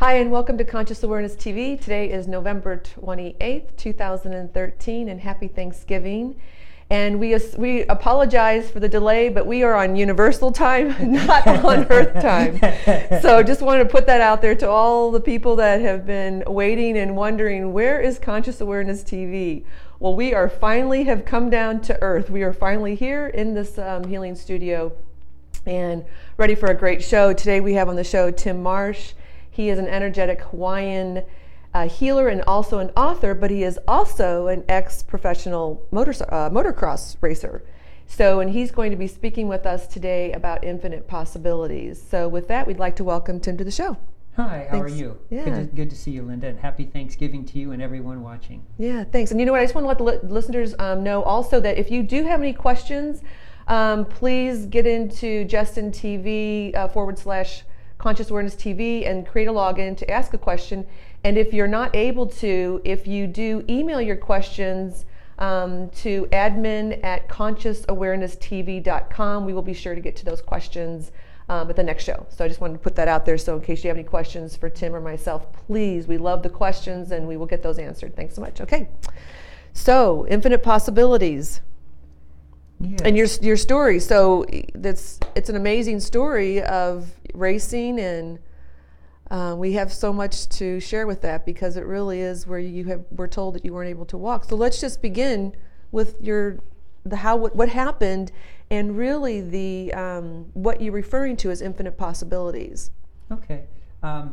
Hi, and welcome to Conscious Awareness TV. Today is November 28th, 2013, and happy Thanksgiving. And we apologize for the delay, but we are on Universal time, not on Earth time. So just wanted to put that out there to all the people that have been waiting and wondering, where is Conscious Awareness TV? Well, we are finally have come down to Earth. We are finally here in this healing studio and ready for a great show. Today we have on the show Tim Marsh. He is an energetic Hawaiian healer and also an author, but he is also an ex-professional motocross racer. And he's going to be speaking with us today about infinite possibilities. So with that, we'd like to welcome Tim to the show. Hi, how are you? Yeah. Good to see you, Linda, and happy Thanksgiving to you and everyone watching. Yeah, thanks. And you know what, I just want to let the listeners know also that if you do have any questions, please get into Justin TV / Conscious Awareness TV and create a login to ask a question. And if you're not able to, if you do email your questions to admin@consciousawareness.tv.com, we will be sure to get to those questions at the next show. So I just wanted to put that out there. So in case you have any questions for Tim or myself, please, we love the questions and we will get those answered. Thanks so much. Okay. So infinite possibilities. Yes. And your story, so it's an amazing story of racing, and we have so much to share with that because it really is where were told that you weren't able to walk. So let's just begin with what happened, and really what you're referring to as infinite possibilities. Okay, a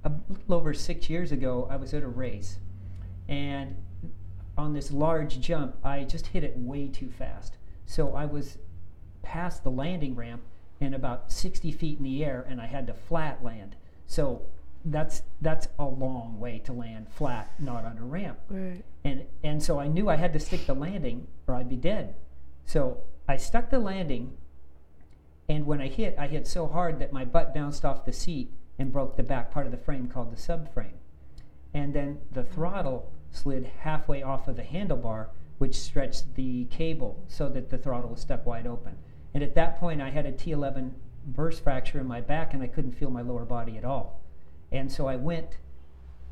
little over 6 years ago, I was at a race, and on this large jump, I just hit it way too fast. So I was past the landing ramp and about 60 feet in the air, and I had to flat land. So that's a long way to land flat, not on a ramp. Right. And so I knew I had to stick the landing or I'd be dead. So I stuck the landing, and when I hit so hard that my butt bounced off the seat and broke the back part of the frame called the subframe. And then the throttle slid halfway off of the handlebar, which stretched the cable so that the throttle was stuck wide open. And at that point, I had a T11 burst fracture in my back, and I couldn't feel my lower body at all. And so I went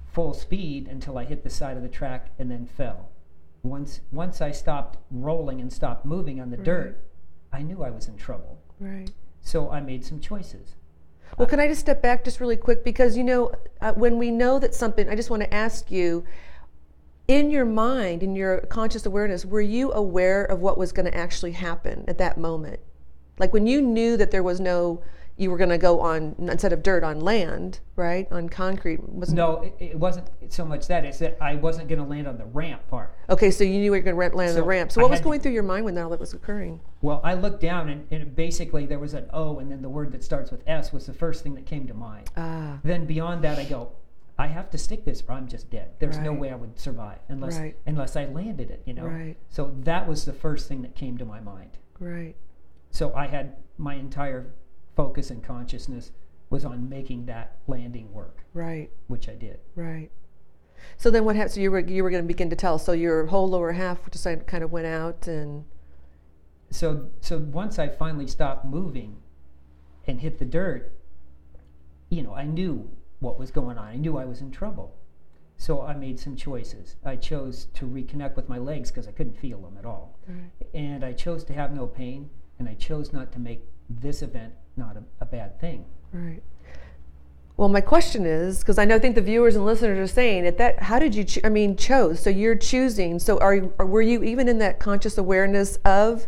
full speed until I hit the side of the track and then fell. Once I stopped rolling and stopped moving on the dirt, I knew I was in trouble. Right. So I made some choices. Well, can I just step back just really quick? Because, when we know that something, I just want to ask you, in your mind, in your conscious awareness, were you aware of what was going to actually happen at that moment? Like when you knew that you were going to go on, instead of dirt, on land, right? On concrete. No, it wasn't so much that. It's that I wasn't going to land on the ramp part. Okay, so you knew you were going to land on the ramp. So what was going through your mind when all that was occurring? Well, I looked down, and basically there was an O, and then the word that starts with S was the first thing that came to mind. Then beyond that, I go, I have to stick this or I'm just dead. There's no way I would survive unless I landed it, Right. So that was the first thing that came to my mind. Right. So I had my entire focus and consciousness was on making that landing work. Right. Which I did. Right. So then what happened? So you were going to begin to tell. So your whole lower half just kind of went out, and so once I finally stopped moving and hit the dirt, I knew what was going on. I knew I was in trouble. So I made some choices. I chose to reconnect with my legs because I couldn't feel them at all. Right. And I chose to have no pain, and I chose not to make this event not a bad thing. Right. Well, my question is, because I think the viewers and listeners are saying how did you chose? So you're choosing. So were you even in that conscious awareness of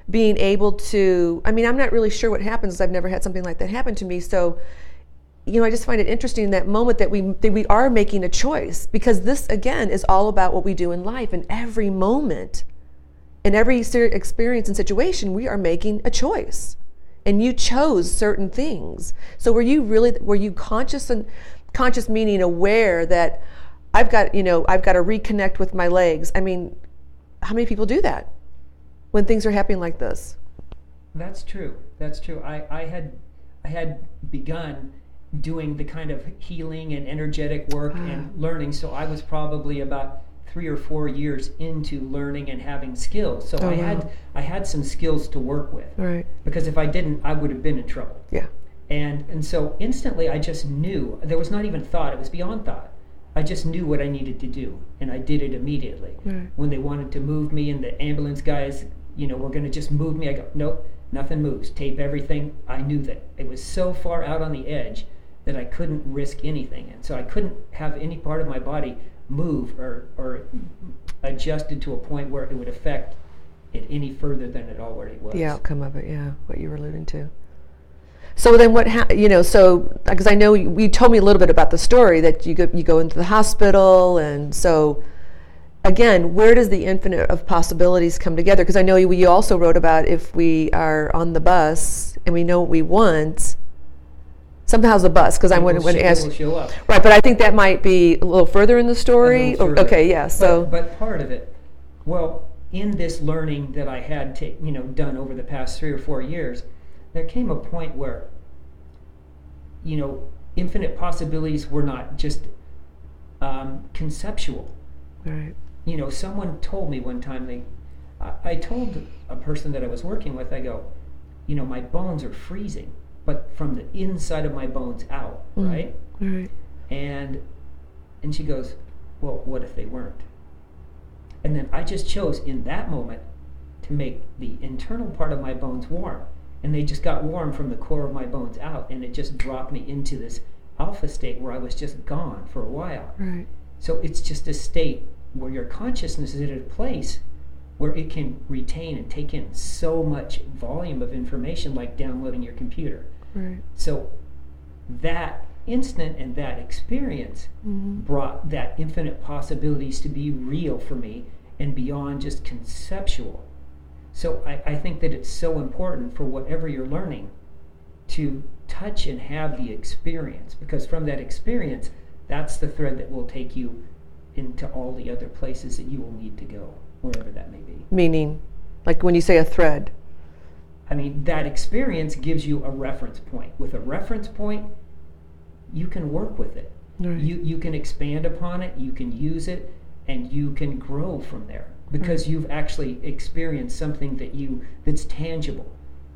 being able to, I'm not really sure what happens. I've never had something like that happen to me. So I just find it interesting in that moment that we are making a choice, because this again is all about what we do in life. In every moment, in every experience and situation, we are making a choice, and you chose certain things. So were you conscious meaning aware that I've got to reconnect with my legs? How many people do that when things are happening like this? That's true. I had begun doing the kind of healing and energetic work and learning. So I was probably about 3 or 4 years into learning and having skills. So I had some skills to work with. Right. Because if I didn't, I would have been in trouble. Yeah. And so instantly I just knew. There was not even thought. It was beyond thought. I just knew what I needed to do, and I did it immediately. Right. When they wanted to move me and the ambulance guys, were going to just move me, I go, nope, nothing moves. Tape everything. I knew that it was so far out on the edge that I couldn't risk anything. And so I couldn't have any part of my body move or adjusted to a point where it would affect it any further than it already was. The outcome of it, yeah, what you were alluding to. So then because I know you told me a little bit about the story that you go into the hospital, and so again, where does the infinite of possibilities come together? Because I know you also wrote about if we are on the bus and we know what we want, sometimes the bus, because I wouldn't ask. It will show up. Right, but I think that might be a little further in the story. Okay, yeah. So, but part of it, well, in this learning that I had done over the past 3 or 4 years, there came a point where, infinite possibilities were not just conceptual. Right. Someone told me one time, I told a person that I was working with, I go, my bones are freezing, but from the inside of my bones out, right? Right. And she goes, well, what if they weren't? And then I just chose in that moment to make the internal part of my bones warm. And they just got warm from the core of my bones out, and it just dropped me into this alpha state where I was just gone for a while. Right. So it's just a state where your consciousness is at a place where it can retain and take in so much volume of information, like downloading your computer. Right. So that instant and that experience brought that infinite possibilities to be real for me and beyond just conceptual. So I think that it's so important for whatever you're learning to touch and have the experience, because from that experience, that's the thread that will take you into all the other places that you will need to go, wherever that may be. Meaning, like when you say a thread? I mean, that experience gives you a reference point. With a reference point, you can work with it. Right. You can expand upon it, you can use it, and you can grow from there. Because you've actually experienced something that's tangible.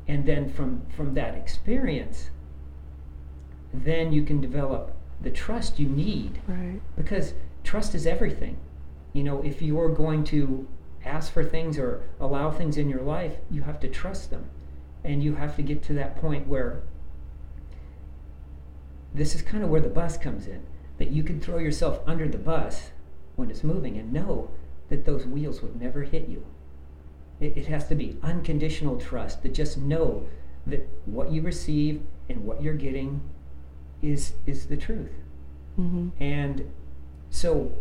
And then from that experience, then you can develop the trust you need. Right. Because trust is everything. If you're going to ask for things or allow things in your life, you have to trust them. And you have to get to that point where this is kind of where the bus comes in. That you can throw yourself under the bus when it's moving and know that those wheels would never hit you. It has to be unconditional trust, to just know that what you receive and what you're getting is the truth. And so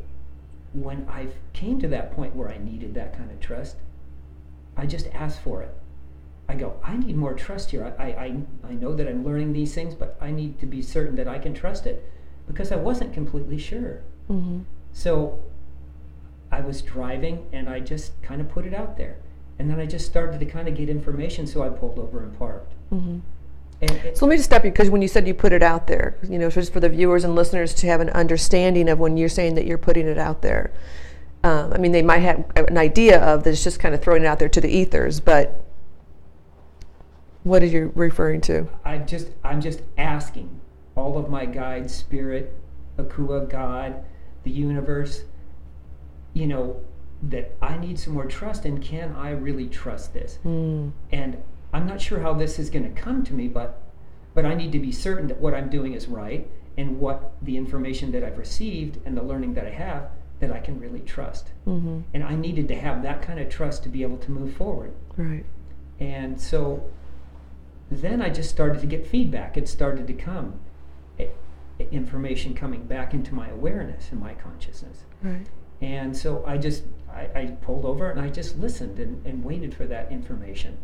when I came to that point where I needed that kind of trust, I just asked for it. I go, I need more trust here. I know that I'm learning these things, but I need to be certain that I can trust it, because I wasn't completely sure. So I was driving and I just kind of put it out there. And then I just started to kind of get information, so I pulled over and parked. So let me just stop you, because when you said you put it out there, just for the viewers and listeners to have an understanding of when you're saying that you're putting it out there. I mean, they might have an idea of that it's just kind of throwing it out there to the ethers, but what are you referring to? I'm just asking all of my guides, spirit, Akua, God, the universe, that I need some more trust, and can I really trust this? And I'm not sure how this is going to come to me, but I need to be certain that what I'm doing is right, and what the information that I've received and the learning that I have, that I can really trust. And I needed to have that kind of trust to be able to move forward. Right. And so then I just started to get feedback. It started to come, information coming back into my awareness and my consciousness. Right. And so I pulled over and I just listened and waited for that information.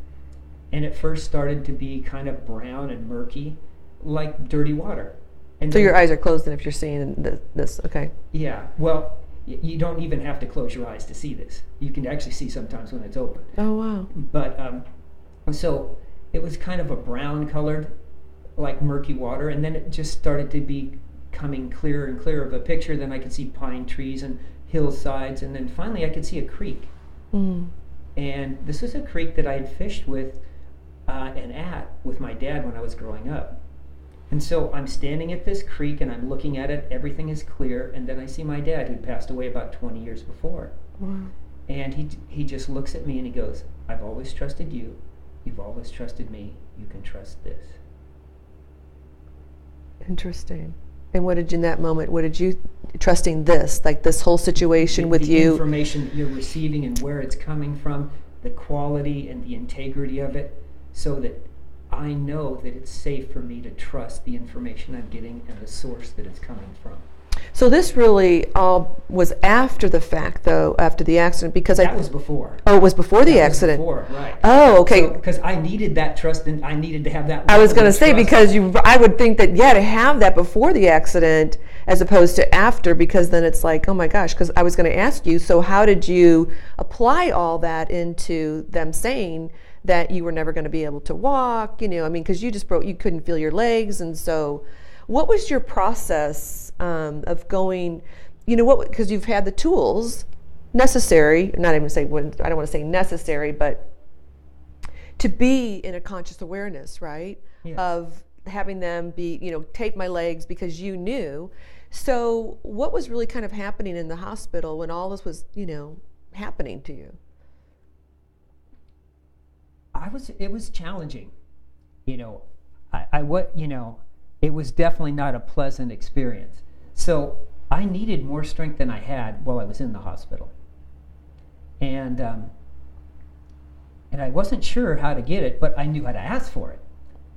And it first started to be kind of brown and murky, like dirty water. And so your eyes are closed then if you're seeing this, okay. Yeah, well, you don't even have to close your eyes to see this. You can actually see sometimes when it's open. Oh, wow. But, so it was kind of a brown colored, like murky water, and then it just started to be coming clearer and clearer of a picture. Then I could see pine trees and hillsides, and then finally I could see a creek. And this is a creek that I had fished with and at with my dad when I was growing up. And so I'm standing at this creek and I'm looking at it, everything is clear, and then I see my dad, who'd passed away about 20 years before. Wow. And he just looks at me and he goes, I've always trusted you, you've always trusted me, you can trust this. Interesting. And what did you, in that moment, what did you, trusting this, like this whole situation with the you? Information that you're receiving and where it's coming from, the quality and the integrity of it, so that I know that it's safe for me to trust the information I'm getting and the source that it's coming from. So this really all was after the fact, though, after the accident, because that was before. Oh, it was before the accident. Before, right? Oh, okay. Because I needed that trust, and I needed to have that. I was going to say, because I would think that to have that before the accident as opposed to after, because then it's like, oh my gosh. Because I was going to ask you, so how did you apply all that into them saying that you were never going to be able to walk? You know, I mean, because you couldn't feel your legs, and so. What was your process of going, because you've had the tools necessary, I don't want to say necessary, but to be in a conscious awareness, right? Yes. Of having them be, tape my legs because you knew. So what was really kind of happening in the hospital when all this was, happening to you? It was challenging. It was definitely not a pleasant experience. So I needed more strength than I had while I was in the hospital. And I wasn't sure how to get it, but I knew how to ask for it.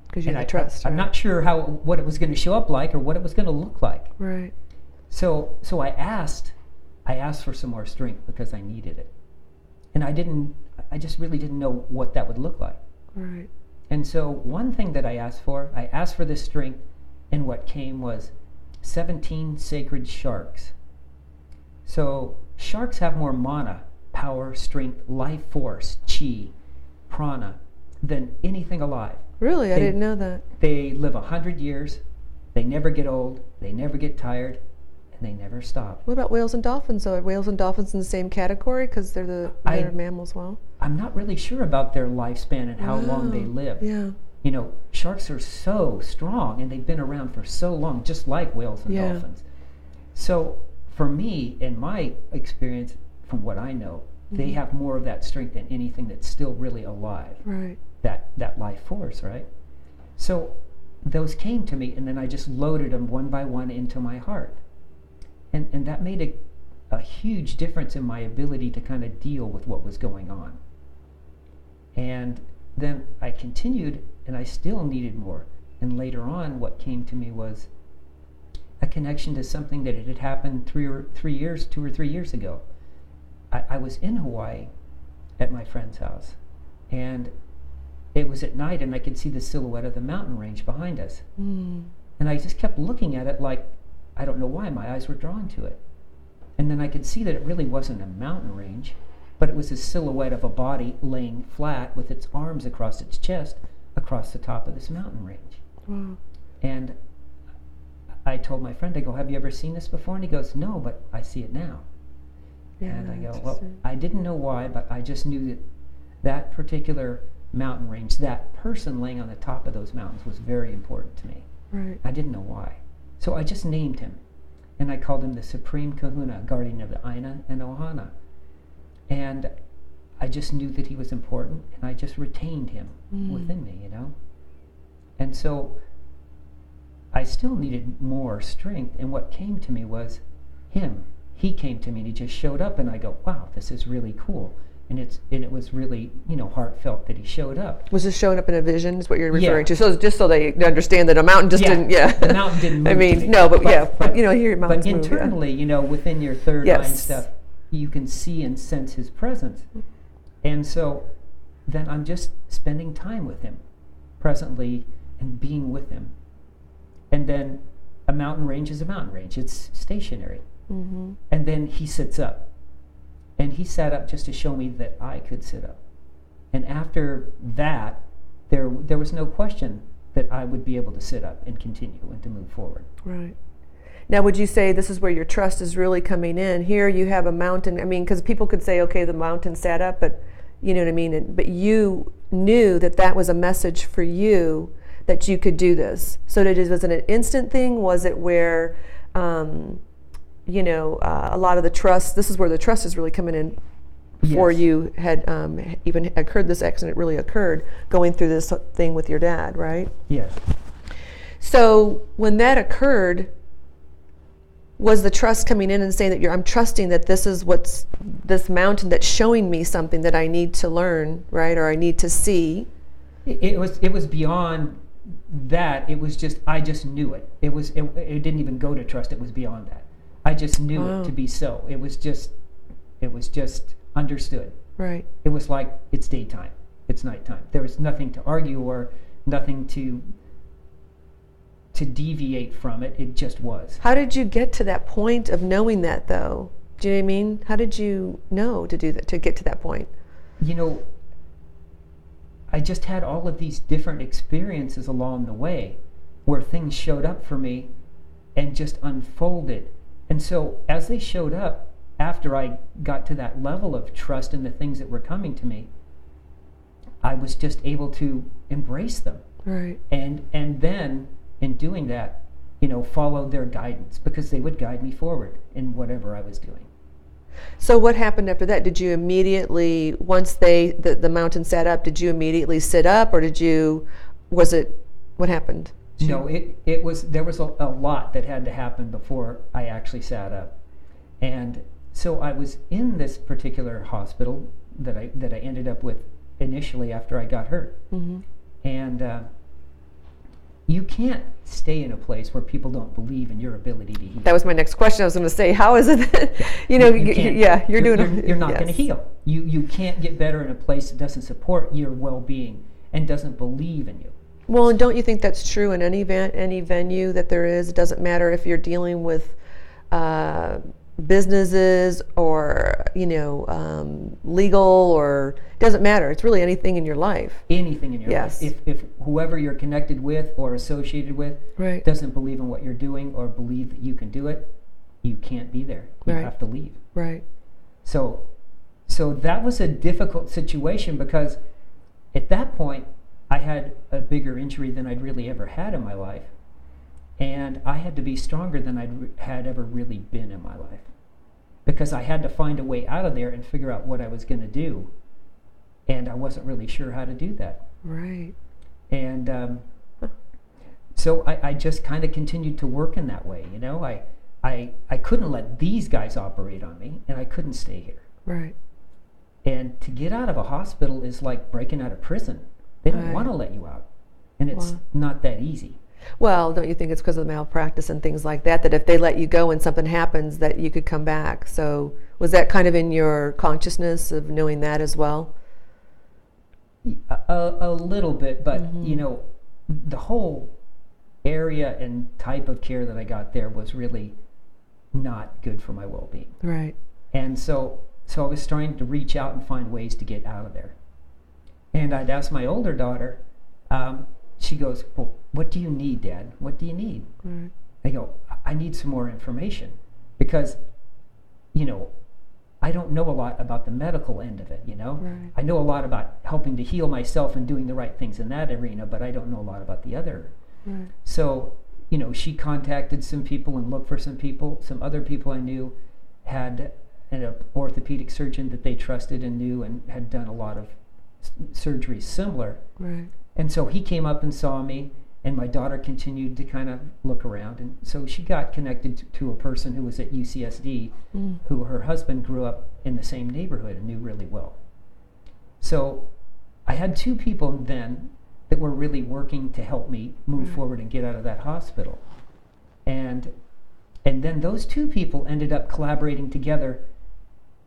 Because you had trust. I'm not sure what it was going to show up like or what it was going to look like. Right. So I asked for some more strength because I needed it. And I just really didn't know what that would look like. Right. And so one thing that I asked for this strength, and what came was 17 sacred sharks. So sharks have more mana, power, strength, life force, chi, prana, than anything alive. Really? I didn't know that. They live 100 years, they never get old, they never get tired, and they never stop. What about whales and dolphins? So are whales and dolphins in the same category because they're mammals? Well, I'm not really sure about their lifespan and how long they live. Yeah. Sharks are so strong and they've been around for so long, just like whales and dolphins. So for me, in my experience, from what I know, they have more of that strength than anything that's still really alive. Right. That life force, right? So those came to me, and then I just loaded them one by one into my heart. And that made a huge difference in my ability to kind of deal with what was going on. And then I continued, and I still needed more. And later on, what came to me was a connection to something that had happened 2 or 3 years ago. I was in Hawaii at my friend's house, and it was at night, and I could see the silhouette of the mountain range behind us. And I just kept looking at it like, I don't know why, my eyes were drawn to it. And then I could see that it really wasn't a mountain range, but it was a silhouette of a body laying flat with its arms across its chest across the top of this mountain range. Wow. And I told my friend, I go, have you ever seen this before? And he goes, no, but I see it now. Yeah, and I go, well, I didn't know why, but I just knew that that particular mountain range, that person laying on the top of those mountains was very important to me. Right. I didn't know why. So I just named him. And I called him the Supreme Kahuna, guardian of the Aina and Ohana. And I just knew that he was important, and I just retained him within me, And so I still needed more strength, and what came to me was him. He came to me, and he just showed up, and I go, wow, this is really cool. And it was really, heartfelt that he showed up. Was this showing up in a vision, is what you're referring to? So just so they understand that a mountain just didn't, the mountain didn't move. I mean, no, but here mountains move. But internally, within your third eye and stuff, you can see and sense his presence. And so then I'm just spending time with him presently and being with him. And then a mountain range is a mountain range. It's stationary. And then he sits up. And he sat up just to show me that I could sit up. And after that, there was no question that I would be able to sit up and continue and to move forward. Right. Now, would you say this is where your trust is really coming in? Here you have a mountain. I mean, because people could say, okay, the mountain sat up, but you know what I mean? But you knew that that was a message for you that you could do this? So was it an instant thing? Was it where, a lot of the trust, this is where the trust is really coming in before Yes. you had even occurred, this accident really occurred, going through this thing with your dad, right? Yes. So when that occurred, was the trust coming in and saying that I'm trusting that this is what's this mountain that's showing me something that I need to learn, right? Or I need to see. It was beyond that. It was just, I just knew it. It didn't even go to trust. It was beyond that. I just knew it to be so. It was just understood. Right. It was like, it's daytime, it's nighttime. There was nothing to argue or nothing to deviate from it. It just was. How did you get to that point of knowing that, though? Do you know what I mean? How did you know to do that, to get to that point? I just had all of these different experiences along the way where things showed up for me and just unfolded. And so as they showed up, after I got to that level of trust in the things that were coming to me, I was just able to embrace them. Right. And then in doing that, follow their guidance, because they would guide me forward in whatever I was doing. So what happened after that? Did you immediately, once the mountain sat up, did you immediately sit up, or what happened? No, there was a lot that had to happen before I actually sat up. And so I was in this particular hospital that I ended up with initially after I got hurt. Mm-hmm. And you can't stay in a place where people don't believe in your ability to heal. That was my next question. I was going to say, how is it that, you're not going to heal. You can't get better in a place that doesn't support your well-being and doesn't believe in you. Well, and don't you think that's true in any venue that there is? It doesn't matter if you're dealing with businesses or legal, or it doesn't matter. It's really anything in your life. Anything in your Yes. life. If whoever you're connected with or associated with Right. doesn't believe in what you're doing or believe that you can do it, you can't be there. You Right. have to leave. Right. So that was a difficult situation, because at that point I had a bigger injury than I'd really ever had in my life. And I had to be stronger than I had ever really been in my life, because I had to find a way out of there and figure out what I was going to do. And I wasn't really sure how to do that. Right. And so I just kind of continued to work in that way. I couldn't let these guys operate on me, and I couldn't stay here. Right. And to get out of a hospital is like breaking out of prison. They don't Right. want to let you out. And it's Wow. not that easy. Well, don't you think it's because of the malpractice and things like that, that if they let you go and something happens, that you could come back? So was that kind of in your consciousness of knowing that as well? A little bit, but Mm-hmm. The whole area and type of care that I got there was really not good for my well-being. Right. And so I was trying to reach out and find ways to get out of there. And I'd ask my older daughter, she goes, "Well, what do you need, Dad? What do you need?" Right. I go, "I need some more information, because, I don't know a lot about the medical end of it, Right. I know a lot about helping to heal myself and doing the right things in that arena, but I don't know a lot about the other." Right. So, she contacted some people and looked for some people. Some other people I knew had an orthopedic surgeon that they trusted and knew and had done a lot of surgeries similar. Right. And so he came up and saw me, and my daughter continued to kind of look around. And so she got connected to a person who was at UCSD, who her husband grew up in the same neighborhood and knew really well. So I had two people then that were really working to help me move forward and get out of that hospital. And then those two people ended up collaborating together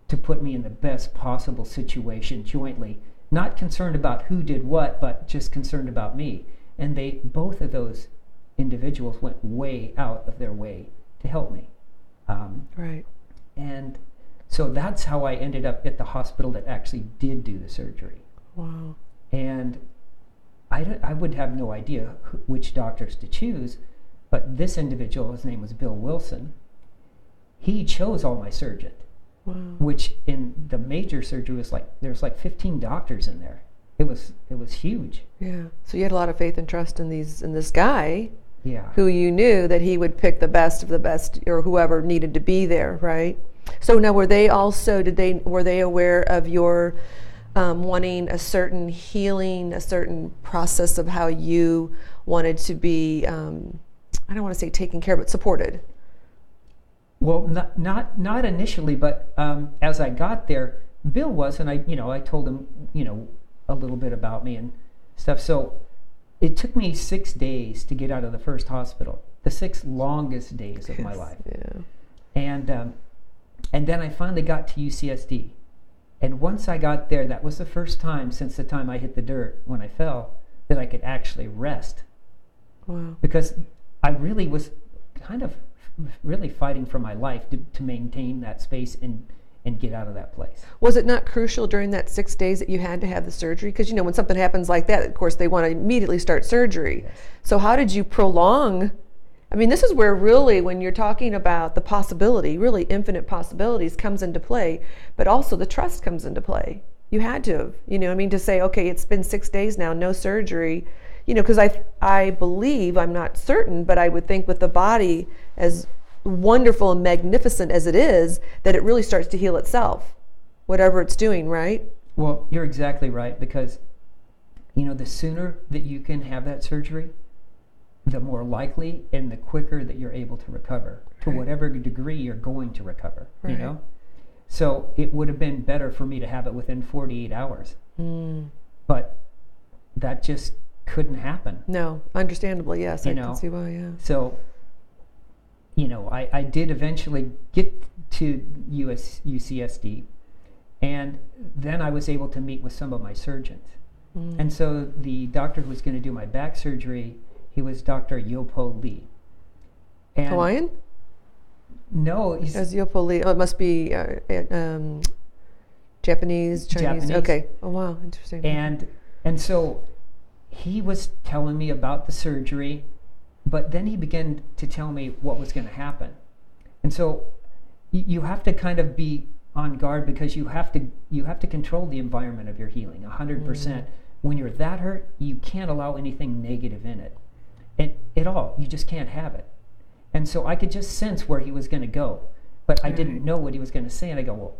to put me in the best possible situation jointly. Not concerned about who did what, but just concerned about me. And both of those individuals went way out of their way to help me. Right. And so that's how I ended up at the hospital that actually did do the surgery. Wow. And I would have no idea which doctors to choose, but this individual, his name was Bill Wilson, he chose all my surgeons. Wow. Which in the major surgery was there's 15 doctors in there. it was huge. Yeah. So you had a lot of faith and trust in this guy Yeah. who you knew that he would pick the best of the best, or whoever needed to be there, right? So now, were they aware of your wanting a certain healing, a certain process of how you wanted to be, I don't want to say taken care of, but supported? Well, not initially, but as I got there, Bill was, and I told him, a little bit about me and stuff. So it took me 6 days to get out of the first hospital, the 6 longest days of my life. Yeah. And then I finally got to UCSD. And once I got there, that was the first time since the time I hit the dirt when I fell that I could actually rest. Wow. Because I really was kind of really fighting for my life to maintain that space and get out of that place. Was it not crucial during that 6 days that you had to have the surgery? Because when something happens like that, of course, they want to immediately start surgery. Yes. So how did you prolong? I mean, this is where really, when you're talking about the possibility, really infinite possibilities comes into play, but also the trust comes into play. You had to, to say, okay, it's been 6 days now, no surgery, because I believe, I'm not certain, but I would think with the body as wonderful and magnificent as it is, that it really starts to heal itself, whatever it's doing, right? Well, you're exactly right, because, the sooner that you can have that surgery, the more likely and the quicker that you're able to recover to Right. whatever degree you're going to recover, Right. So it would have been better for me to have it within 48 hours. But that just couldn't happen. No, understandably, yes. I can see why, yeah. So, I did eventually get to UCSD, and then I was able to meet with some of my surgeons. And so the doctor who was going to do my back surgery, he was Dr. Yopo Lee. And Hawaiian? No, he's As Yopo Lee. Oh, it must be Japanese, Chinese. Japanese. Okay. Oh, wow. Interesting. And so he was telling me about the surgery, but then he began to tell me what was going to happen. And so you have to kind of be on guard, because you have to control the environment of your healing 100%. When you're that hurt, you can't allow anything negative in it. And at all, you just can't have it. And so I could just sense where he was going to go, but I didn't know what he was going to say. And I go, well,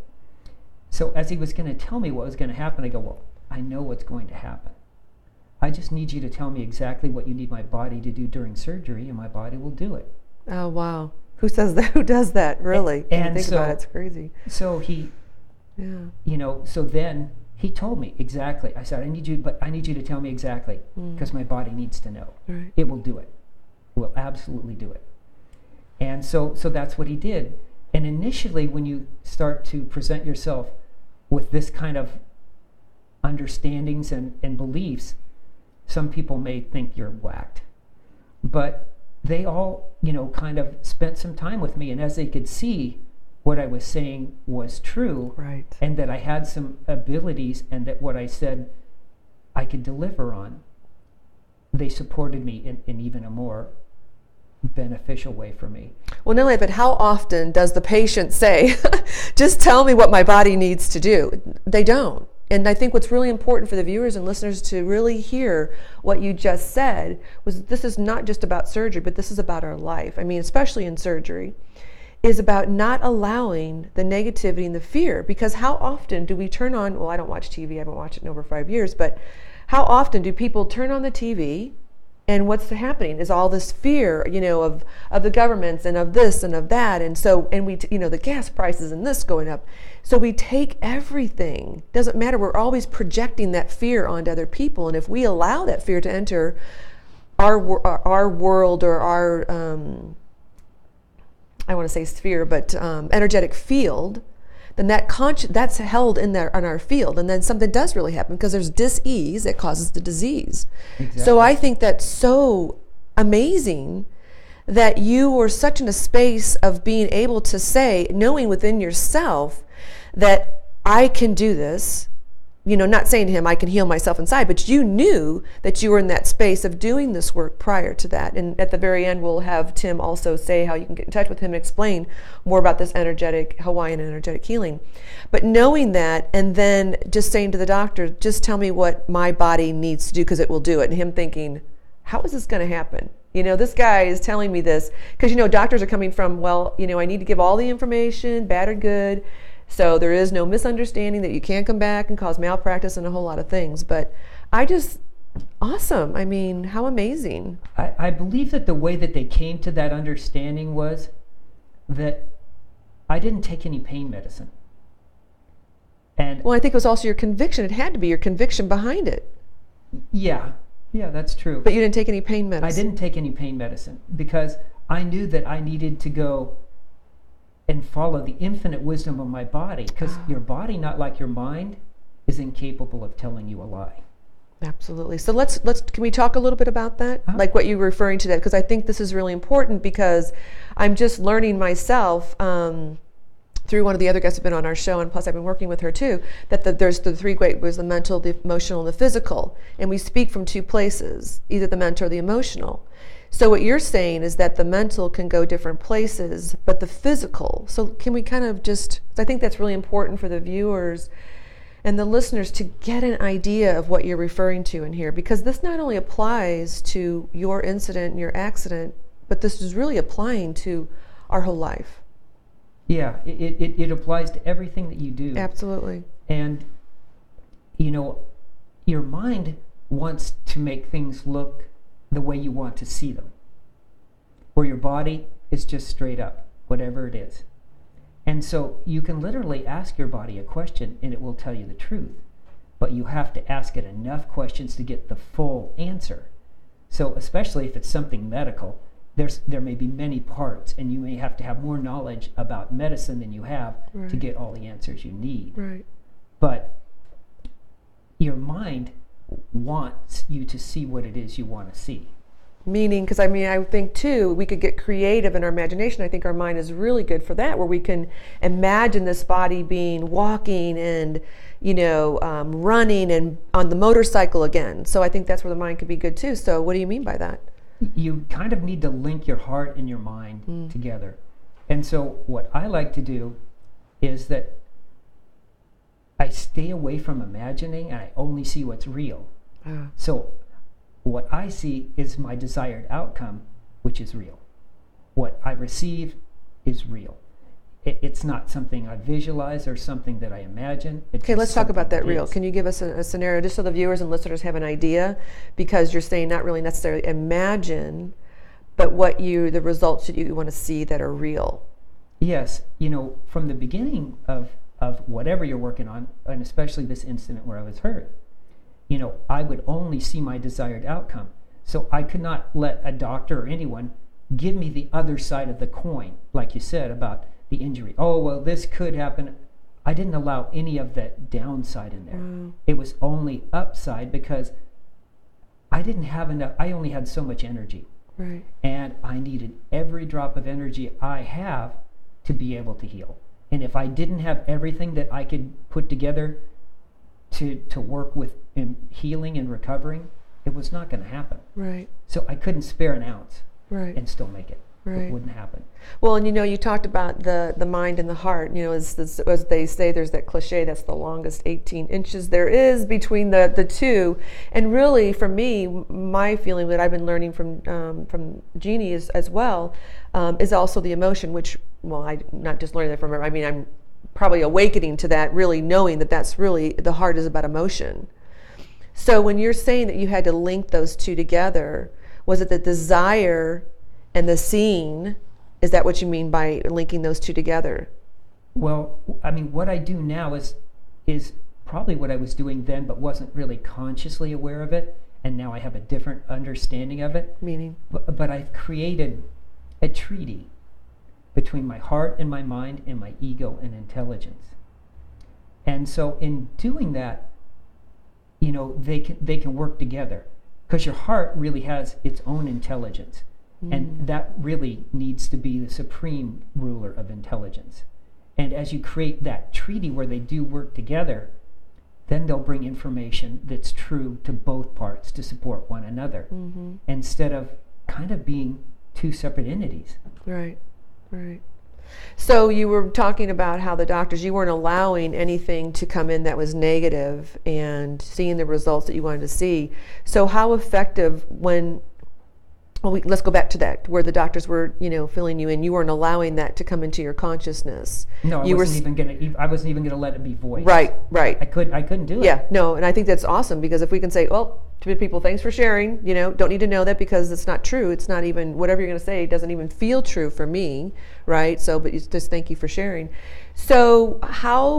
so as he was going to tell me what was going to happen, I go, well, I know what's going to happen. I just need you to tell me exactly what you need my body to do during surgery, and my body will do it. Oh, wow. Who says that? Who does that, really? When you think so, about it, it's crazy. So so then he told me exactly. I said, I need you to tell me exactly, because my body needs to know. Right. It will do it. It will absolutely do it. And so that's what he did. And initially, when you start to present yourself with this kind of understandings and beliefs, some people may think you're whacked. But they all, kind of spent some time with me, and as they could see what I was saying was true, Right. and that I had some abilities, and that what I said I could deliver on, they supported me in even a more beneficial way for me. Well, not only that, but how often does the patient say, just tell me what my body needs to do? They don't. And I think what's really important for the viewers and listeners to really hear what you just said was, this is not just about surgery, but this is about our life. I mean, especially in surgery, is about not allowing the negativity and the fear. Because how often do we turn on, well, I don't watch TV, I haven't watched it in over 5 years, but how often do people turn on the TV, and what's happening is all this fear, of the governments and of this and of that, and so, and we, the gas prices and this going up. So we take everything. Doesn't matter. We're always projecting that fear onto other people, and if we allow that fear to enter our world, or our, I want to say sphere, but energetic field, then that's held in our field, and then something does really happen, because there's dis-ease that causes the disease. Exactly. So I think that's so amazing that you were such in a space of being able to say, knowing within yourself that I can do this, not saying to him, I can heal myself inside, but you knew that you were in that space of doing this work prior to that. And at the very end, we'll have Tim also say how you can get in touch with him and explain more about this Hawaiian and energetic healing. But knowing that, and then just saying to the doctor, just tell me what my body needs to do because it will do it. And him thinking, how is this going to happen? This guy is telling me this because, doctors are coming from, well, I need to give all the information, bad or good. So there is no misunderstanding that you can't come back and cause malpractice and a whole lot of things. But awesome. I mean, how amazing. I believe that the way that they came to that understanding was that I didn't take any pain medicine. And well, I think it was also your conviction. It had to be your conviction behind it. Yeah, that's true. But you didn't take any pain medicine. I didn't take any pain medicine because I knew that I needed to go and follow the infinite wisdom of my body, because your body, not like your mind, is incapable of telling you a lie. Absolutely. So can we talk a little bit about that? Like what you were referring to that, because I think this is really important, because I'm just learning myself through one of the other guests who've been on our show, and plus I've been working with her too, that there's the three great ways: the mental, the emotional, and the physical. And we speak from two places, either the mental or the emotional. So what you're saying is that the mental can go different places, but the physical. So can we kind of I think that's really important for the viewers and the listeners to get an idea of what you're referring to in here, because this not only applies to your incident and your accident, but this is really applying to our whole life. Yeah, it applies to everything that you do. Absolutely. And, your mind wants to make things look the way you want to see them, where your body is just straight up, whatever it is. And so you can literally ask your body a question and it will tell you the truth, but you have to ask it enough questions to get the full answer. So especially if it's something medical, there may be many parts, and you may have to have more knowledge about medicine than you have to get all the answers you need. Right. But your mind wants you to see what it is you want to see. Meaning, because I think too, we could get creative in our imagination. I think our mind is really good for that, where we can imagine this body being walking and, running and on the motorcycle again. So I think that's where the mind could be good too. So what do you mean by that? You kind of need to link your heart and your mind together. And so what I like to do is that I stay away from imagining, and I only see what's real. So what I see is my desired outcome, which is real. What I receive is real. It's not something I visualize or something that I imagine. Okay, let's talk about that real. Can you give us a scenario just so the viewers and listeners have an idea? Because you're saying not really necessarily imagine, but the results that you want to see that are real. Yes, from the beginning of whatever you're working on, and especially this incident where I was hurt, I would only see my desired outcome. So I could not let a doctor or anyone give me the other side of the coin, like you said about the injury. Oh, well, this could happen. I didn't allow any of that downside in there. It was only upside, because I didn't have enough. I only had so much energy. Right. And I needed every drop of energy I have to be able to heal. And if I didn't have everything that I could put together to work with in healing and recovering, it was not going to happen. Right. So I couldn't spare an ounce and still make it. Right. It wouldn't happen. Well, and you talked about the mind and the heart. As they say, there's that cliche, that's the longest 18 inches there is between the two. And really, for me, my feeling that I've been learning from Jeannie as well is also the emotion, which, well, I'm not just learning that from her. I mean, I'm probably awakening to that, really knowing that that's really, the heart is about emotion. So when you're saying that you had to link those two together, was it the desire and the seeing? Is that what you mean by linking those two together? Well, I mean, what I do now is probably what I was doing then, but wasn't really consciously aware of it. And now I have a different understanding of it. Meaning? But I've created a treaty between my heart and my mind and my ego and intelligence. And so in doing that, they can work together, because your heart really has its own intelligence. And that really needs to be the supreme ruler of intelligence. And as you create that treaty where they do work together, then they'll bring information that's true to both parts to support one another, instead of kind of being two separate entities. Right, right. So you were talking about how the doctors, you weren't allowing anything to come in that was negative and seeing the results that you wanted to see. So how effective let's go back to that, where the doctors were, filling you in. You weren't allowing that to come into your consciousness. No, I wasn't even gonna let it be voiced. Right, right. I couldn't do it. Yeah, no, and I think that's awesome, because if we can say, well, to people, thanks for sharing, don't need to know that because it's not true. It's not even, whatever you're going to say doesn't even feel true for me, right? So, but just thank you for sharing. So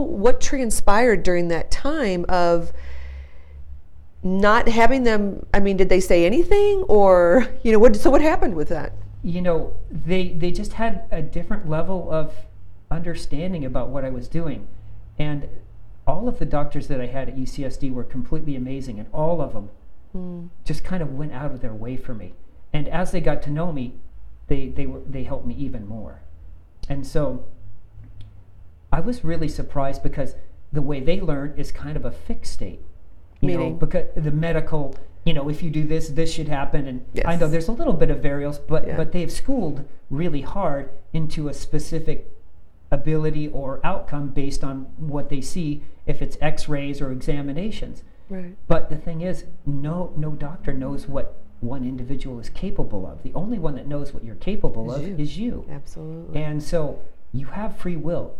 what transpired during that time of not having them? I mean, did they say anything, or, what happened with that? They just had a different level of understanding about what I was doing. And all of the doctors that I had at UCSD were completely amazing, and all of them just kind of went out of their way for me. And as they got to know me, they helped me even more. And so I was really surprised, because the way they learn is kind of a fixed state. Meaning? Because the medical, if you do this, this should happen. And yes. I know there's a little bit of variance, but Yeah. but they've schooled really hard into a specific ability or outcome based on what they see, if it's x-rays or examinations. Right. But the thing is, no doctor knows what one individual is capable of. The only one that knows what you're capable of is you. Absolutely. And so you have free will.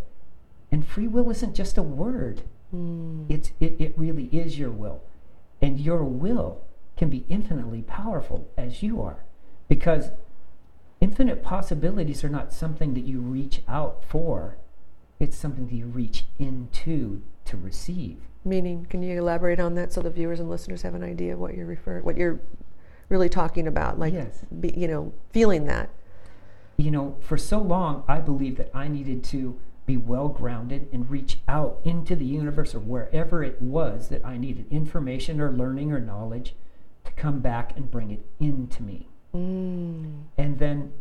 And free will isn't just a word. It really is your will. And your will can be infinitely powerful as you are, because infinite possibilities are not something that you reach out for. It's something that you reach into to receive. Meaning, can you elaborate on that so the viewers and listeners have an idea of what you're really talking about? Like, yes. Feeling that. For so long, I believed that I needed to be well grounded and reach out into the universe, or wherever it was that I needed information or learning or knowledge, to come back and bring it into me. And then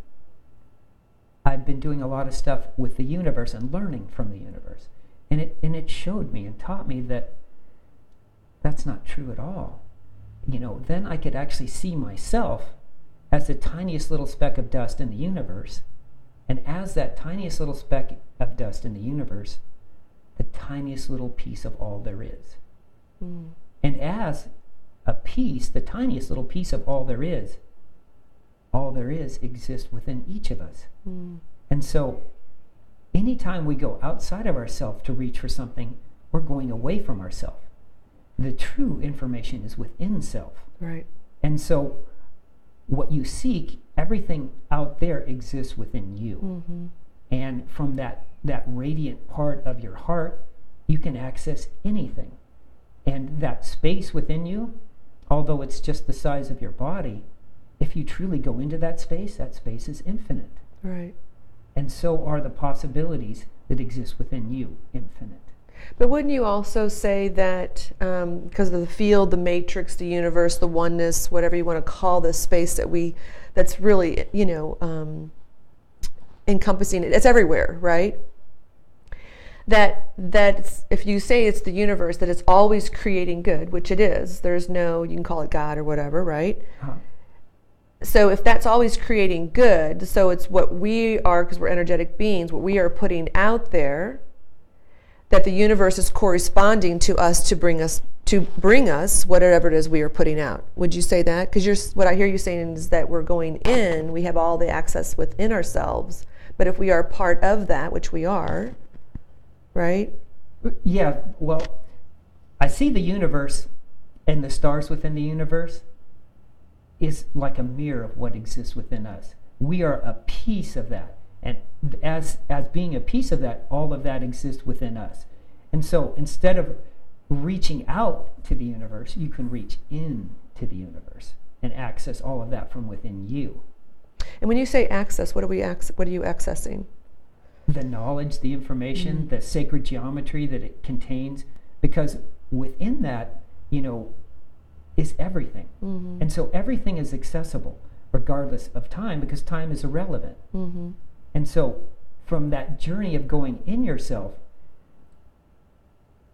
I've been doing a lot of stuff with the universe and learning from the universe. And it showed me and taught me that that's not true at all. Then I could actually see myself as the tiniest little speck of dust in the universe. And as that tiniest little speck of dust in the universe, the tiniest little piece of all there is. And as a piece, the tiniest little piece of all there is exists within each of us. And so anytime we go outside of ourselves to reach for something, we're going away from ourselves. The true information is within self. Right. And so what you seek, everything out there exists within you. And from that radiant part of your heart, you can access anything. And that space within you, although it's just the size of your body, if you truly go into that space is infinite. Right. And so are the possibilities that exist within you, infinite. But wouldn't you also say that because of the field, the matrix, the universe, the oneness, whatever you want to call this space that's really, encompassing it, it's everywhere, right? That's, if you say it's the universe, that it's always creating good, which it is. There's no, you can call it God or whatever, right? So if that's always creating good, so it's what we are, because we're energetic beings, what we are putting out there, that the universe is corresponding to us to bring us whatever it is we are putting out. Would you say that? Because what I hear you saying is that we're going in, we have all the access within ourselves, but if we are part of that, which we are, right? Yeah, well, I see the universe and the stars within the universe is like a mirror of what exists within us. We are a piece of that. And as being a piece of that, all of that exists within us. And so instead of reaching out to the universe, you can reach into the universe and access all of that from within you. And when you say access, what are you accessing? The knowledge, the information, the sacred geometry that it contains, because within that, is everything. And so everything is accessible regardless of time, because time is irrelevant. And so from that journey of going in yourself,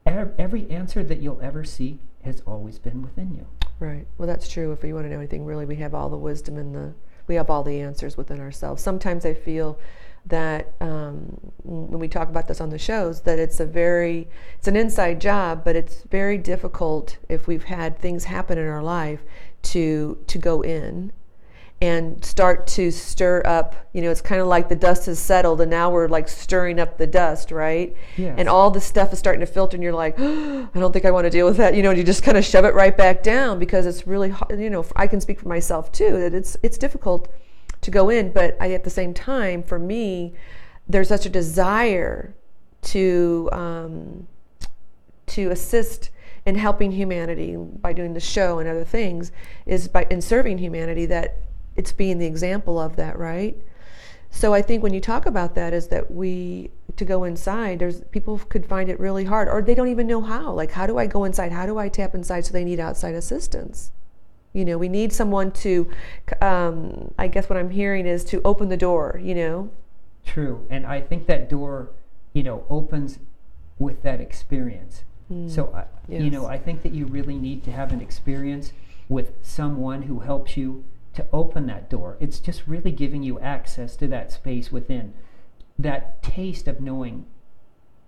every answer that you'll ever seek has always been within you. Right. Well, that's true. If you want to know anything, really, we have all the wisdom and we have all the answers within ourselves. Sometimes I feel that when we talk about this on the shows, that it's an inside job, but it's very difficult if we've had things happen in our life to go in and start to stir up. It's kind of like the dust has settled and now we're like stirring up the dust, right? Yes. And all the stuff is starting to filter and you're like, oh, I don't think I want to deal with that. And you just kind of shove it right back down because it's really hard. I can speak for myself too, that it's difficult to go in, but at the same time, for me, there's such a desire to assist in helping humanity by doing the show and other things, in serving humanity, that it's being the example of that, right? So I think when you talk about that, is that to go inside, people could find it really hard, or they don't even know how. Like, how do I go inside? How do I tap inside? So they need outside assistance. We need someone to, I guess what I'm hearing is to open the door, True. And I think that door, opens with that experience. So, yes. I think that you really need to have an experience with someone who helps you to open that door. It's just really giving you access to that space within, that taste of knowing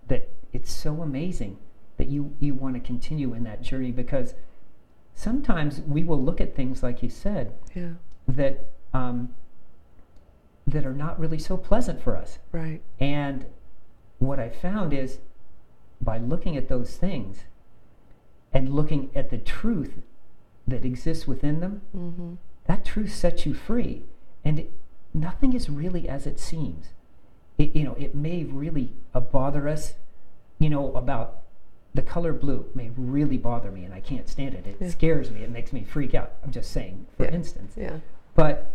that it's so amazing that you want to continue in that journey, because sometimes we will look at things, like you said, that that are not really so pleasant for us. Right. And what I found is, by looking at those things and looking at the truth that exists within them, that truth sets you free. And nothing is really as it seems. It may really bother us, about the color blue may really bother me and I can't stand it. It scares me. It makes me freak out. I'm just saying, for instance. Yeah. But,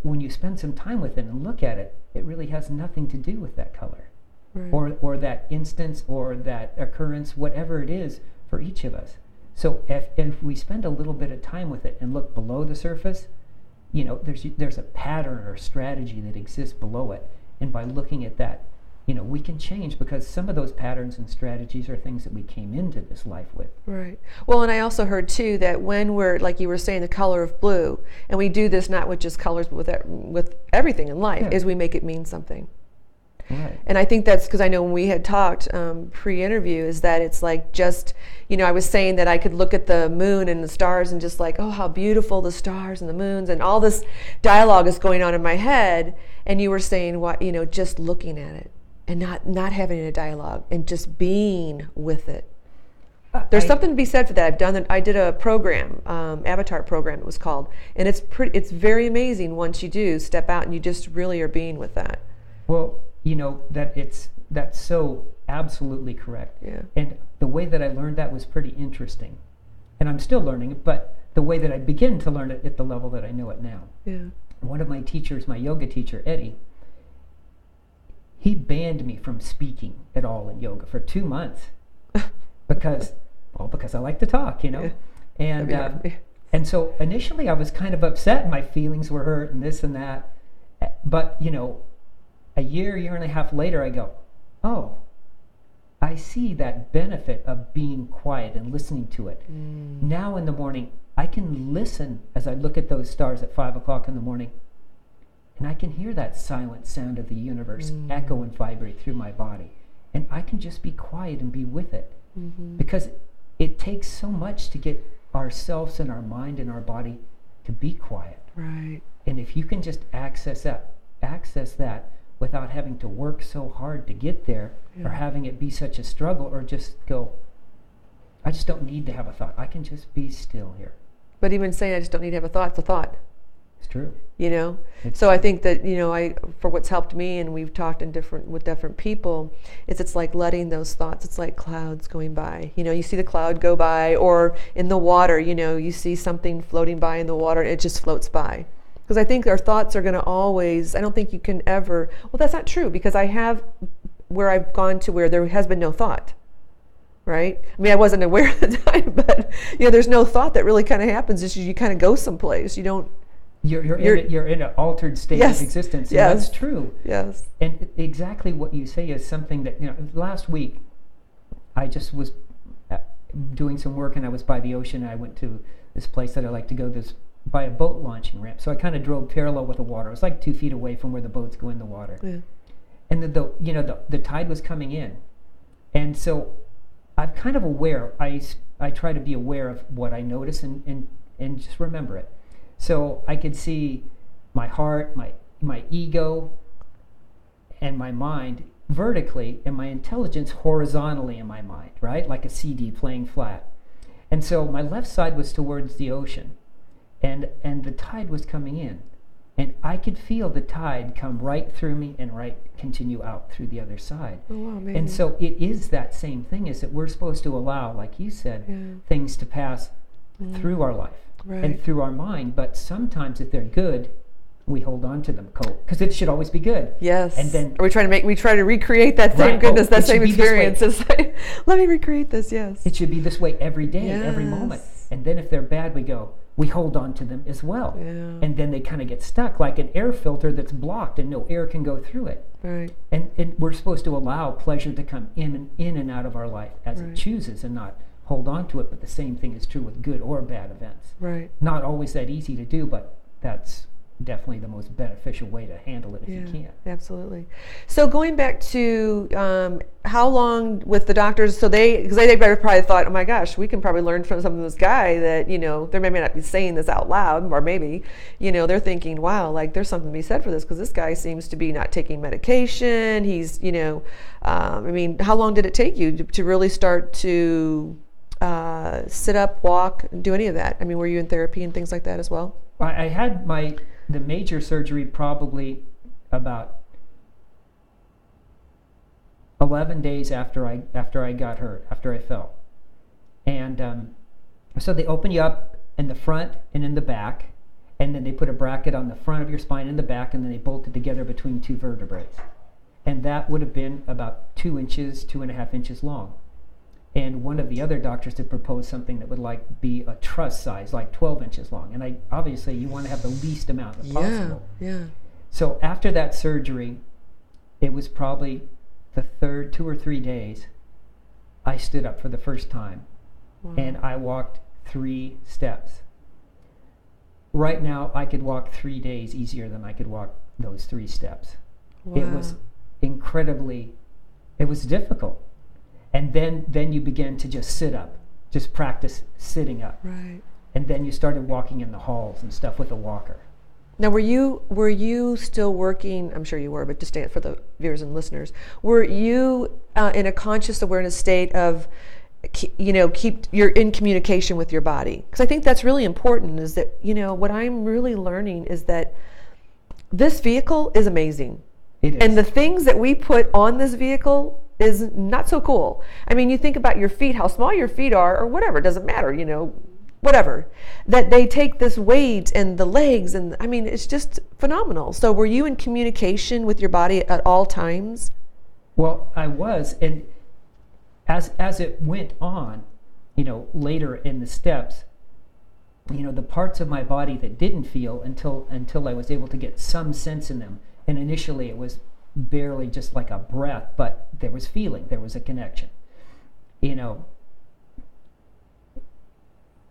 when you spend some time with it and look at it, it really has nothing to do with that color. Right. Or that instance or that occurrence, whatever it is for each of us. So if we spend a little bit of time with it and look below the surface, there's a pattern or strategy that exists below it. And by looking at that, we can change, because some of those patterns and strategies are things that we came into this life with. Right. Well, and I also heard too that when we're, like you were saying, the color of blue, and we do this not with just colors, but with everything in life, is we make it mean something. Right. And I think that's because I know when we had talked pre-interview, is that it's like just, I was saying that I could look at the moon and the stars and just like, oh, how beautiful the stars and the moons, and all this dialogue is going on in my head. And you were saying, what, just looking at it and not having a dialogue and just being with it. There's something to be said for that. I did a program, Avatar program it was called, and it's very amazing once you do step out and you just really are being with that. Well, that's so absolutely correct. Yeah. And the way that I learned that was pretty interesting. And I'm still learning it, but the way that I begin to learn it at the level that I know it now. Yeah. One of my teachers, my yoga teacher, Eddie, he banned me from speaking at all in yoga for 2 months because I like to talk, Yeah. And so initially I was kind of upset and my feelings were hurt and this and that. But, a year and a half later, I go, oh, I see that benefit of being quiet and listening to it. Now in the morning, I can listen as I look at those stars at 5 o'clock in the morning, and I can hear that silent sound of the universe echo and vibrate through my body. And I can just be quiet and be with it. Because it takes so much to get ourselves and our mind and our body to be quiet. Right. And if you can just access that without having to work so hard to get there, or having it be such a struggle, or just go, I just don't need to have a thought. I can just be still here. But even saying I just don't need to have a thought, it's a thought. It's true. So I think that, for what's helped me, and we've talked with different people, it's like letting those thoughts, it's like clouds going by. You see the cloud go by, or in the water, you see something floating by in the water, and it just floats by. Because I think our thoughts are going to always, I don't think you can ever, well, that's not true, because I've gone to where there has been no thought, right? I mean, I wasn't aware at the time, but, there's no thought that really kind of happens. It's you kind of go someplace. You don't. You're in an altered state of existence. And that's true. Yes. And exactly what you say is something that, last week, I just was doing some work, and I was by the ocean, and I went to this place that I like to go by a boat launching ramp. So I kind of drove parallel with the water. It was like 2 feet away from where the boats go in the water. Yeah. And the tide was coming in. And so I'm kind of aware. I try to be aware of what I notice and just remember it. So I could see my heart, my ego, and my mind vertically, and my intelligence horizontally in my mind, right? Like a CD playing flat. And so my left side was towards the ocean, and the tide was coming in. And I could feel the tide come right through me and continue out through the other side. Oh, wow, amazing. And so it is that same thing, is that we're supposed to allow, like you said, things to pass through our life and through our mind. But sometimes if they're good, we hold on to them, because it should always be good. Yes. And then we try to recreate that same goodness, that same experience. It's like, let me recreate this. Yes. It should be this way every day, every moment. And then if they're bad, we hold on to them as well. Yeah. And then they kind of get stuck, like an air filter that's blocked and no air can go through it. Right. And we're supposed to allow pleasure to come in and out of our life as it chooses, and not hold on to it. But the same thing is true with good or bad events. Right. Not always that easy to do, but that's definitely the most beneficial way to handle it if you can. Absolutely. So going back to how long with the doctors, so because they probably thought, oh my gosh, we can probably learn from some of this guy that, they may not be saying this out loud, or maybe, they're thinking, wow, like there's something to be said for this, because this guy seems to be not taking medication. He's, how long did it take you to really start to sit up, walk, do any of that? Were you in therapy and things like that as well? I had the major surgery probably about 11 days after I got hurt, after I fell. And so they open you up in the front and in the back, and then they put a bracket on the front of your spine and the back, and then they bolt it together between 2 vertebrae. And that would have been about 2.5 inches long. And one of the other doctors had proposed something that would be a truss size, like 12 inches long. And obviously you want to have the least amount possible. Yeah. So after that surgery, it was probably the third 2 or 3 days, I stood up for the first time. Wow. And I walked 3 steps. Right now, I could walk 3 days easier than I could walk those 3 steps. Wow. It was it was difficult. And then you began to just sit up, just practice sitting up. Right. And then you started walking in the halls and stuff with a walker. Now, were you still working? I'm sure you were, but just for the viewers and listeners, were you in a conscious awareness state of, you're in communication with your body? Because I think that's really important. Is that what I'm really learning is that this vehicle is amazing. It is. And the things that we put on this vehicle is not so cool. You think about your feet, how small your feet are, or whatever, it doesn't matter, whatever. That they take this weight, and the legs, and it's just phenomenal. So were you in communication with your body at all times? Well, I was, and as it went on, later in the steps, the parts of my body that didn't feel until I was able to get some sense in them. And initially it was barely just like a breath, but there was feeling, there was a connection.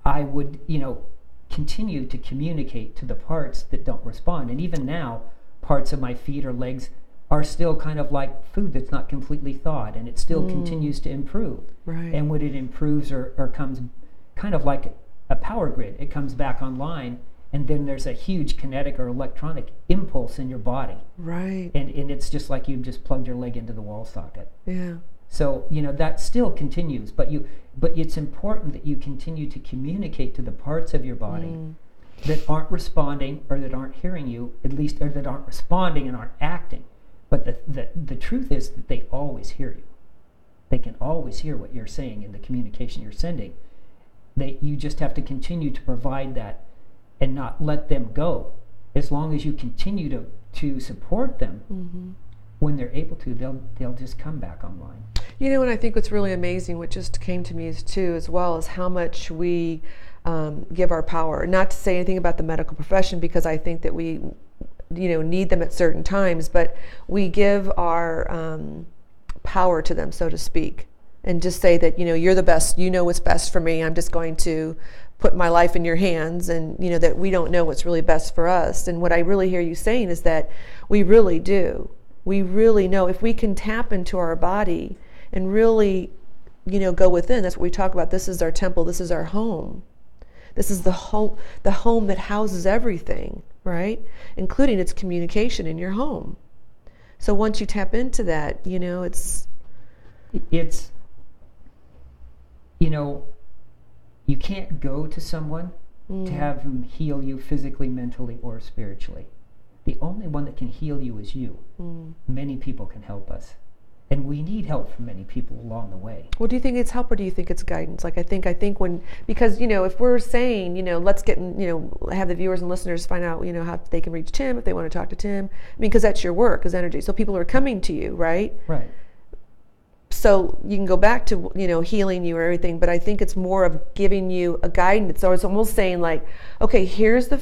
I would, continue to communicate to the parts that don't respond. And even now, parts of my feet or legs are still kind of like food that's not completely thawed, and it still continues to improve. Right. And when it improves or comes kind of like a power grid, it comes back online, and then there's a huge kinetic or electronic impulse in your body. Right. And it's just like you've just plugged your leg into the wall socket. Yeah. So, that still continues, but it's important that you continue to communicate to the parts of your body that aren't responding, or that aren't hearing you, at least, or that aren't responding and aren't acting. But the truth is that they always hear you. They can always hear what you're saying in the communication you're sending. You just have to continue to provide that and not let them go. As long as you continue to support them, when they're able to, they'll just come back online. And I think what's really amazing, what just came to me as well, is how much we give our power. Not to say anything about the medical profession, because I think that we, need them at certain times, but we give our power to them, so to speak. and just say that, you're the best, you know what's best for me. I'm just going to put my life in your hands, and that we don't know what's really best for us. And what I really hear you saying is that we really do. We really know if we can tap into our body and really, go within. That's what we talk about. This is our temple. This is our home. This is the home that houses everything, right? Including its communication in your home. So once you tap into that, it's you can't go to someone to have them heal you physically, mentally, or spiritually. The only one that can heal you is you. Many people can help us. And we need help from many people along the way. Well, do you think it's help, or do you think it's guidance? Like, I think when, because, if we're saying, let's get, have the viewers and listeners find out, how they can reach Tim if they want to talk to Tim. I mean, because that's your work, is energy. So people are coming to you, right? Right. So you can go back to, healing you or everything, but I think it's more of giving you a guidance. So it's almost saying like, okay, here's the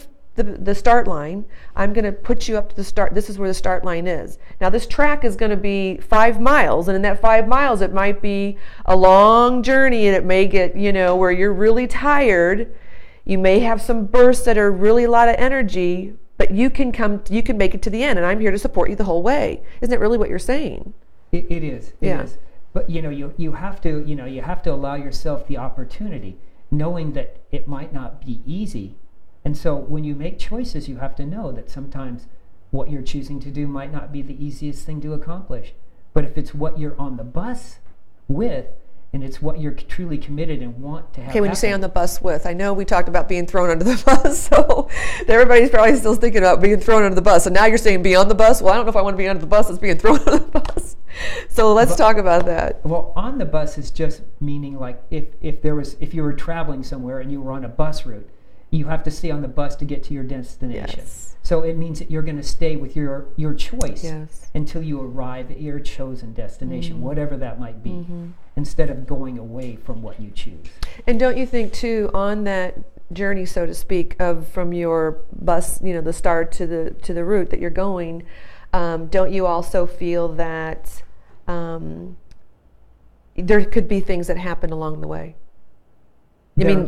start line. I'm going to put you up to the start. This is where the start line is. Now this track is going to be 5 miles, and in that 5 miles it might be a long journey, and it may get, where you're really tired. You may have some bursts that are really a lot of energy, but you can make it to the end, and I'm here to support you the whole way. Isn't it really what you're saying? It is. It is. But you have to allow yourself the opportunity, knowing that it might not be easy. And so when you make choices, you have to know that sometimes what you're choosing to do might not be the easiest thing to accomplish. But if it's what you're on the bus with, and it's what you're truly committed and want to have Okay, when you say happen. on the bus with, I know we talked about being thrown under the bus, so everybody's probably still thinking about being thrown under the bus. And now you're saying be on the bus? Well, I don't know if I want to be under the bus as being thrown under the bus. So let's talk about that. Well, on the bus is just meaning like if you were traveling somewhere and you were on a bus route, you have to stay on the bus to get to your destination. Yes. So it means that you're going to stay with your choice Yes. until you arrive at your chosen destination, whatever that might be, instead of going away from what you choose. And don't you think too, on that journey, so to speak, from your bus, the start to the route that you're going, don't you also feel that there could be things that happen along the way? I mean,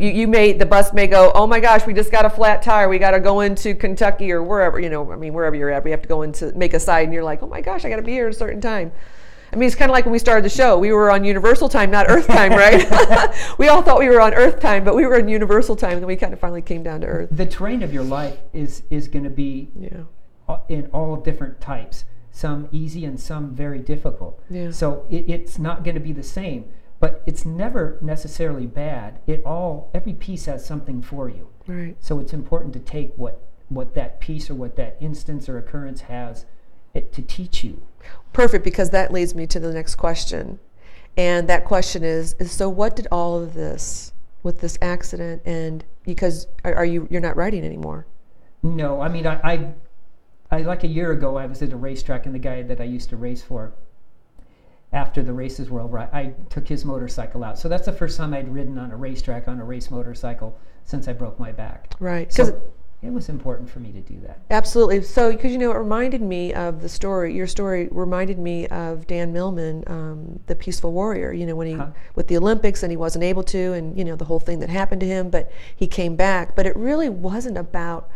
the bus may go, oh my gosh, we just got a flat tire. We got to go into Kentucky or wherever, wherever you're at. We have to go make a side, and you're like, oh my gosh, I got to be here at a certain time. I mean, it's kind of like when we started the show. We were on Universal time, not Earth time, right? We all thought we were on Earth time, but we were on Universal time, and then we kind of finally came down to Earth. The terrain of your life is going to be in all different types, some easy and some very difficult. Yeah. So it's not going to be the same. But it's never necessarily bad. Every piece has something for you. Right. So it's important to take what that piece or what that instance or occurrence has to teach you. Perfect, because that leads me to the next question. And that question is so what did all of this, with this accident, and because you're not riding anymore? No, I mean, I like a year ago, I was at a racetrack, and the guy that I used to race for, after the races were over, I took his motorcycle out. So that's the first time I'd ridden on a racetrack on a race motorcycle since I broke my back. Right. So it was important for me to do that. Absolutely. So, because it reminded me of the story. Your story reminded me of Dan Millman, the peaceful warrior. When he with the Olympics and he wasn't able to, and the whole thing that happened to him, but he came back. But it really wasn't about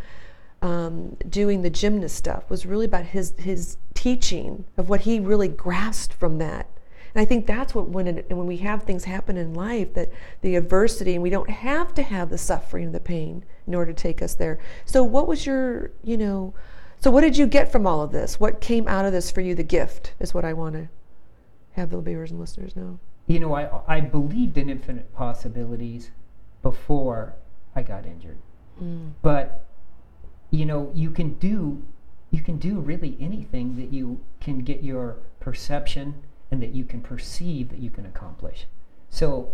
doing the gymnast stuff. It was really about his teaching of what he really grasped from that. And I think that's what when we have things happen in life, that the adversity, and we don't have to have the suffering and the pain in order to take us there. So what was your, so what did you get from all of this? What came out of this for you? The gift is what I want to have the viewers and listeners know. I believed in infinite possibilities before I got injured. But you can do really anything that you can get your perception and that you can perceive that you can accomplish. So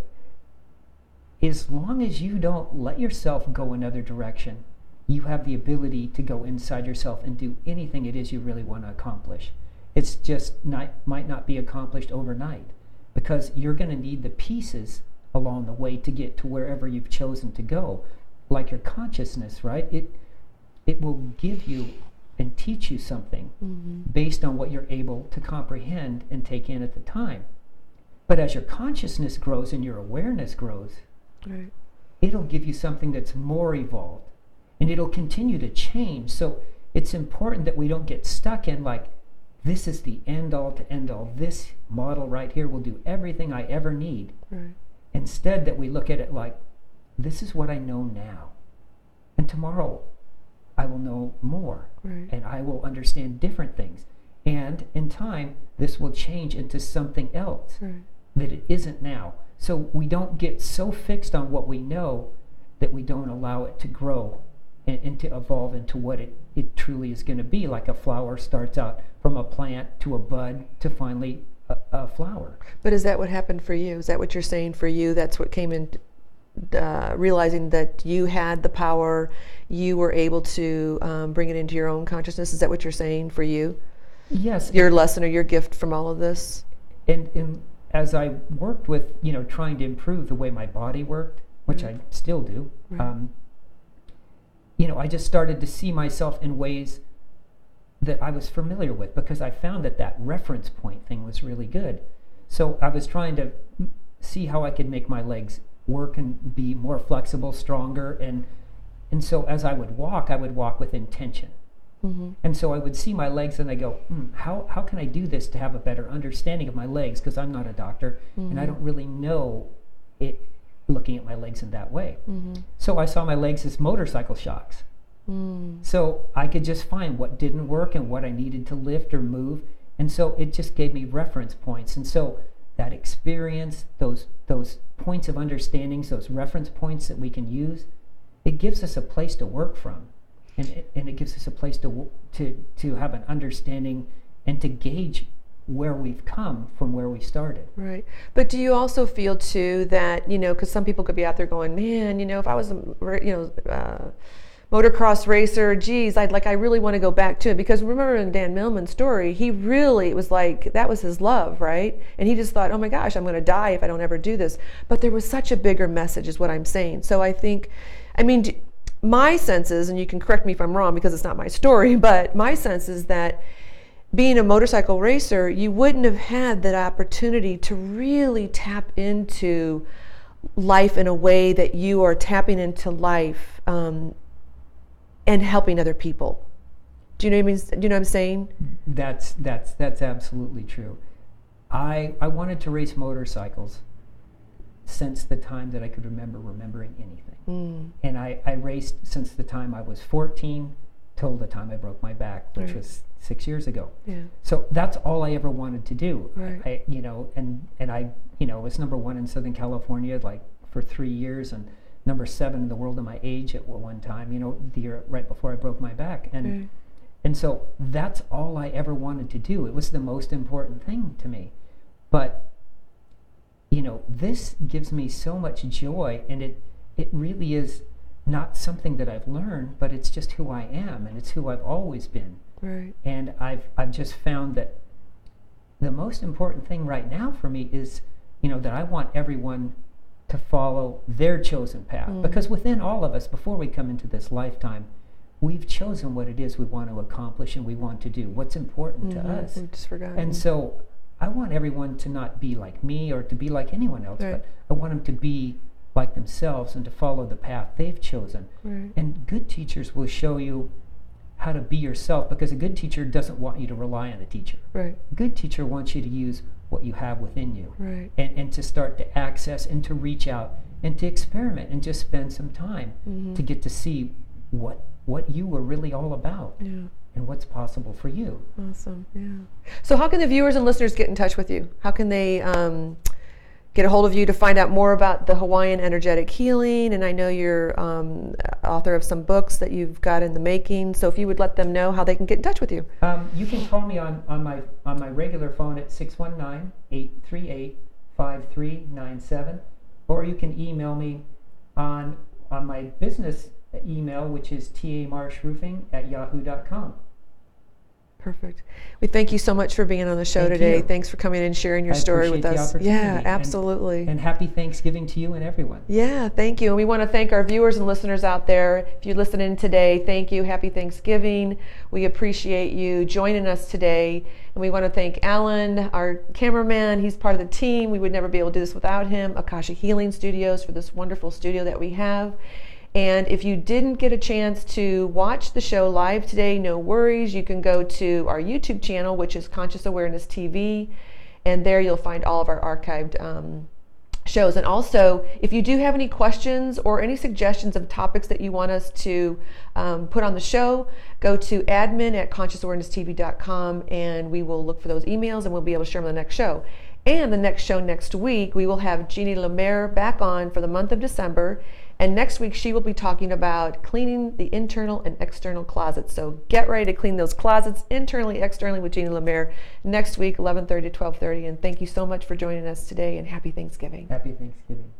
as long as you don't let yourself go another direction, you have the ability to go inside yourself and do anything it is you really want to accomplish. It's just might not be accomplished overnight, because you're going to need the pieces along the way to get to wherever you've chosen to go. Like your consciousness, right? It will give you and teach you something based on what you're able to comprehend and take in at the time. But as your consciousness grows and your awareness grows, Right. it'll give you something that's more evolved. And it'll continue to change. So it's important that we don't get stuck in like, this is the end all to end all. This model right here will do everything I ever need. Right. Instead, that we look at it like, this is what I know now. And tomorrow, I will know more. Right. And I will understand different things. And in time, this will change into something else Right. that it isn't now. So we don't get so fixed on what we know that we don't allow it to grow and to evolve into what it truly is going to be. Like a flower starts out from a plant to a bud to finally a flower. But is that what happened for you? Is that what you're saying for you? That's what came in, realizing that you had the power, you were able to bring it into your own consciousness. Is that what you're saying for you? Yes. Your lesson or your gift from all of this? And as I worked with, trying to improve the way my body worked, which I still do, Right. I just started to see myself in ways that I was familiar with, because I found that reference point thing was really good. So I was trying to see how I could make my legs work and be more flexible, stronger, and so as I would walk with intention. Mm-hmm. And so I would see my legs and I go, how can I do this to have a better understanding of my legs? Because I'm not a doctor, and I don't really know it looking at my legs in that way. Mm-hmm. So I saw my legs as motorcycle shocks. So I could just find what didn't work and what I needed to lift or move. And so it just gave me reference points. And so that experience, those points of understandings, those reference points that we can use, it gives us a place to work from. And it gives us a place to have an understanding and to gauge where we've come from where we started. Right. But do you also feel too that, because some people could be out there going, man, if I was a, motocross racer, geez, I really want to go back to it. Because remember in Dan Millman's story, he really, it was like, that was his love, right? And he just thought, oh my gosh, I'm going to die if I don't ever do this. But there was such a bigger message is what I'm saying. So I think, my sense is, and you can correct me if I'm wrong because it's not my story, but my sense is that being a motorcycle racer, you wouldn't have had that opportunity to really tap into life in a way that you are tapping into life and helping other people. Do you know what I mean? Do you know what I'm saying? That's absolutely true. I wanted to race motorcycles since the time that I could remembering anything. And I raced since the time I was 14 till the time I broke my back, which was 6 years ago. Yeah. So that's all I ever wanted to do. Right. I was number 1 in Southern California for 3 years, and number 7 in the world at my age at one time, the year right before I broke my back. And so that's all I ever wanted to do. It was the most important thing to me. But this gives me so much joy, and it really is not something that I've learned, but it's just who I am, and it's who I've always been. Right. And I've just found that the most important thing right now for me is, that I want everyone to follow their chosen path. Because within all of us, before we come into this lifetime, we've chosen what it is we want to accomplish and we want to do, what's important to us. We just forgot. And so I want everyone to not be like me or to be like anyone else, but I want them to be like themselves and to follow the path they've chosen. Right. And good teachers will show you how to be yourself, because a good teacher doesn't want you to rely on a teacher. Right. A good teacher wants you to use what you have within you, and to start to access and to reach out and to experiment and just spend some time to get to see what you were really all about. Yeah. And what's possible for you. Awesome. Yeah. So how can the viewers and listeners get in touch with you? How can they get a hold of you to find out more about the Hawaiian Energetic Healing? And I know you're author of some books that you've got in the making. So if you would let them know how they can get in touch with you. You can call me on my regular phone at 619-838-5397, or you can email me on my business email, which is tamarshroofing@yahoo.com. Perfect. We thank you so much for being on the show Thank today. you. Thanks for coming in and sharing your I story appreciate with the us. opportunity. Yeah, absolutely. And happy Thanksgiving to you and everyone. Yeah, thank you. And we want to thank our viewers and listeners out there. If you're listening today, thank you. Happy Thanksgiving. We appreciate you joining us today. And we want to thank Alan, our cameraman. He's part of the team. We would never be able to do this without him. Akasha Healing Studios for this wonderful studio that we have. And if you didn't get a chance to watch the show live today, no worries. You can go to our YouTube channel, which is Conscious Awareness TV. And there you'll find all of our archived shows. And also, if you do have any questions or any suggestions of topics that you want us to put on the show, go to admin@consciousawareness.tv.com and we will look for those emails and we'll be able to share them on the next show. And the next show next week, we will have Jeannie Lemaire back on for the month of December. And next week, she will be talking about cleaning the internal and external closets. So get ready to clean those closets internally, externally with Jeannie Lemaire next week, 11:30 to 12:30. And thank you so much for joining us today, and happy Thanksgiving. Happy Thanksgiving.